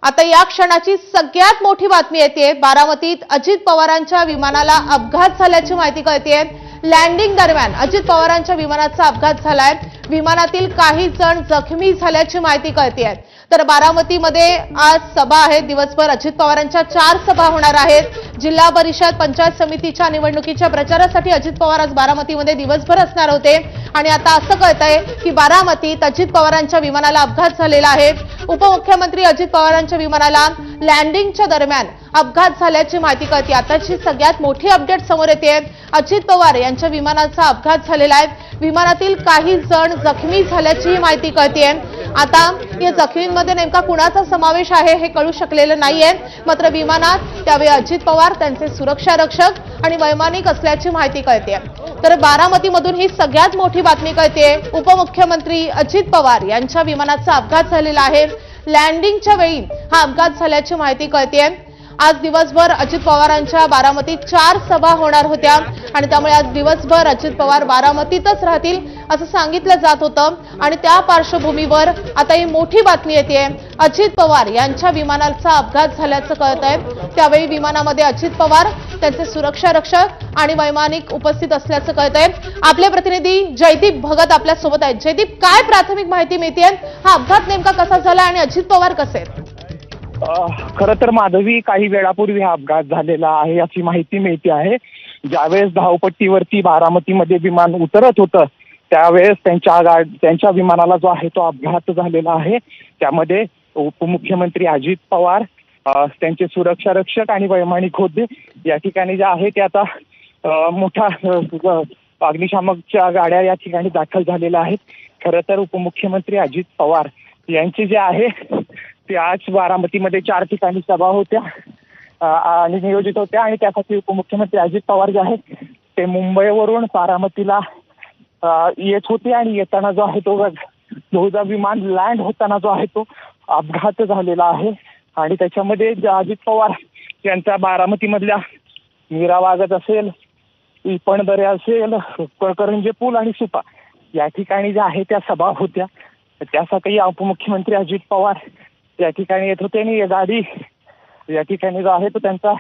आता या क्षणाची सगळ्यात मोठी बातमी येते। बारामतीत अजित पवारांच्या विमानाला अपघात झाल्याची माहिती कळतेय। लँडिंग दरम्यान अजित पवारांच्या विमानाचा अपघात झालाय। विमानातील काही जण जखमी झाल्याची माहिती कळतेय। तर बारामतीमध्ये आज सभा आहे। दिवसभर अजित पवारांच्या 4 सभा होणार आहेत। जिल्हा परिषद पंचायत समितीच्या निवडणुकीच्या प्रचारासाठी अजित पवार आज बारामतीमध्ये दिवसभर असणार होते आणि आता असं कळतंय की बारामतीत अजित पवारांच्या विमानाला अपघात झालेला आहे। उपमुख्यमंत्री अजित पवारांच्या विमानाला लँडिंगच्या दरम्यान अपघात झाल्याची माहिती कळते। आताची सगळ्यात मोठी अपडेट समोर येते। अजित पवार यांच्या विमानाचा अपघात झालेला आहे। विमानातील काही जण जखमी झाल्याची माहिती कळते। आता या जखमींमध्ये नेमका कुणाचा समावेश आहे हे कळू शकलेलं नाहीये। मात्र विमानात त्यावेळी अजित पवार, त्यांचे सुरक्षा रक्षक आणि वैमानिक असल्याची माहिती कळते। तर बारामतीमधून ही सगळ्यात मोठी बातमी कळते। उपमुख्यमंत्री अजित पवार यांच्या विमानाचा अपघात झालेला आहे। लँडिंगच्या वेळी हा अपघात झाल्याची माहिती कळते। आज दिवसभर अजित पवारांच्या बारामतीत 4 सभा होणार होत्या आणि त्यामुळे आज दिवसभर अजित पवार बारामतीतच राहतील असं सांगितलं जात होतं आणि त्या पार्श्वभूमीवर आता ही मोठी बातमी येते। अजित पवार यांच्या विमानाचा अपघात झाल्याचं कळतंय। त्यावेळी विमानामध्ये अजित पवार, त्यांचे सुरक्षा रक्षक आणि वैमानिक उपस्थित असल्याचं कळतंय। आपले प्रतिनिधी जयदीप भगत आपल्या सोबत आहेत। जयदीप, काय प्राथमिक माहिती मिळते? हा अपघात नेमका कसा झाला आणि अजित पवार कसे आहेत? खरं तर माधवी, काही वेळापूर्वी हा अपघात झालेला आहे अशी माहिती मिळते आहे। ज्यावेळेस धावपट्टीवरती बारामतीमध्ये विमान उतरत होतं त्यावेळेस त्यांच्या विमानाला जो आहे तो अपघात झालेला आहे। त्यामध्ये उपमुख्यमंत्री अजित पवार, त्यांचे सुरक्षा रक्षक आणि वैमानिक होते। या ठिकाणी जे आहे ते आता मोठ्या अग्निशामकच्या गाड्या या ठिकाणी दाखल झालेल्या आहेत। खरं तर उपमुख्यमंत्री अजित पवार यांचे जे आहे ते आज बारामतीमध्ये 4 ठिकाणी सभा होत्या आणि नियोजित होत्या आणि त्यासाठी उपमुख्यमंत्री अजित पवार जे आहेत ते मुंबईवरून बारामतीला येत होते आणि येताना जो आहे तो बहुधा विमान लँड होताना जो आहे तो अपघात झालेला आहे। आणि त्याच्यामध्ये अजित पवार यांचा बारामतीमधल्या मीरा वागत असेल, इपणदरे असेल, करंजे पूल आणि सुपा या ठिकाणी ज्या आहे त्या सभा होत्या। त्यासाठी उपमुख्यमंत्री अजित पवार या ठिकाणी येत होते आणि गाडी या ठिकाणी जो आहे तो त्यांचा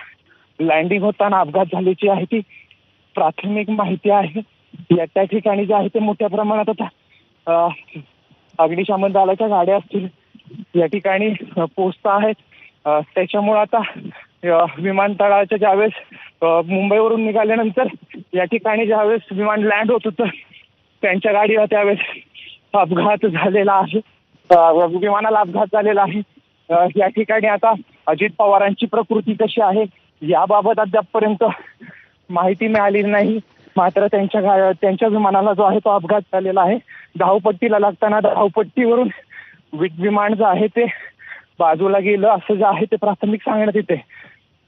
लँडिंग होताना अपघात झाल्याची आहे ती प्राथमिक माहिती आहे। त्या ठिकाणी जे आहे ते मोठ्या प्रमाणात आता अग्निशमन दलाच्या गाड्या असतील या ठिकाणी पोहोचत आहेत। त्याच्यामुळे आता विमानतळाच्या ज्यावेळेस मुंबईवरून निघाल्यानंतर या ठिकाणी ज्यावेळेस विमान लँड होत होतं त्यांच्या गाडीला त्यावेळेस अपघात झालेला आहे। विमानाला अपघात झालेला आहे। या ठिकाणी आता अजित पवारांची प्रकृती कशी आहे याबाबत अद्यापपर्यंत माहिती मिळाली नाही। मात्र त्यांच्या विमानाला जो आहे तो अपघात झालेला आहे। धावपट्टीला लागताना धावपट्टीवरून विमान जे आहे ते बाजूला गेलं असं जे आहे ते प्राथमिक सांगण्यात येते।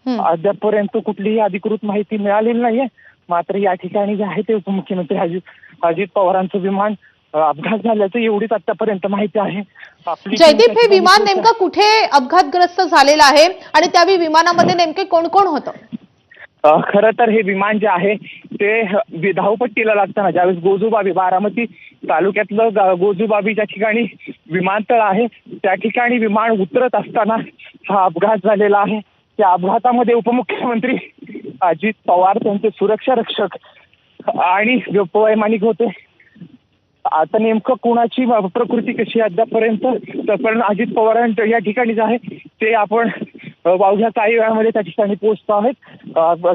अद्यापपर्यंत कुठलीही अधिकृत माहिती मिळालेली नाहीये। मात्र या ठिकाणी जे आहे ते उपमुख्यमंत्री अजित पवारांचं विमान अपघात झाल्याचं एवढीच आतापर्यंत माहिती आहे। जयदीप, हे विमान नेमकं कुठे अपघातग्रस्त झालेलं आहे आणि त्यावेळी विमानामध्ये नेमके कोण कोण होतं? खरं तर हे विमान जे आहे ते धावपट्टीला लागताना ज्यावेळेस गोजूबाबी, बारामती तालुक्यातलं गोजूबाबी ज्या ठिकाणी विमानतळ आहे त्या ठिकाणी विमान उतरत असताना हा अपघात झालेला आहे। त्या अपघातामध्ये उपमुख्यमंत्री अजित पवार, त्यांचे सुरक्षा रक्षक आणि वैमानिक होते। आता नेमकं कुणाची प्रकृती कशी अद्यापर्यंत पण अजित पवारांच्या या ठिकाणी जे आहे ते आपण अवघ्या काही वेळामध्ये त्या ठिकाणी पोहोचतो आहेत।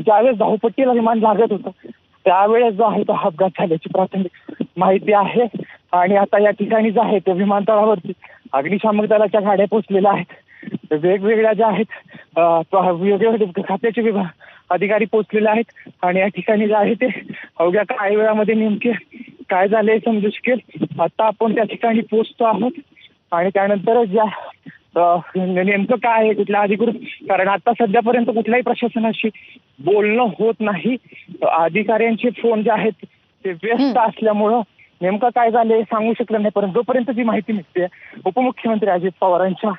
ज्यावेळेस धावपट्टीला विमान लागत होतं त्यावेळेस जो आहे तो अपघात झाल्याची प्राथमिक माहिती आहे। आणि आता या ठिकाणी जे आहे ते विमानतळावरती अग्निशामक दलाच्या गाड्या पोहोचलेल्या आहेत। वेगवेगळ्या ज्या आहेत वेगवेगळ्या खात्याचे अधिकारी पोहोचलेले आहेत आणि या ठिकाणी जे आहे ते अवघ्या काही वेळामध्ये नेमके काय झाले समजू शकेल। आता आपण त्या ठिकाणी पोहोचतो आहोत आणि त्यानंतर ज्या नेमकं काय आहे कुठल्या अधिकृत, कारण आता सध्यापर्यंत कुठल्याही प्रशासनाशी बोलणं होत नाही। अधिकाऱ्यांचे फोन जे आहेत ते व्यस्त असल्यामुळं नेमकं काय झालंय सांगू शकलं नाही। परंतु जोपर्यंत जी माहिती मिळते उपमुख्यमंत्री अजित पवारांच्या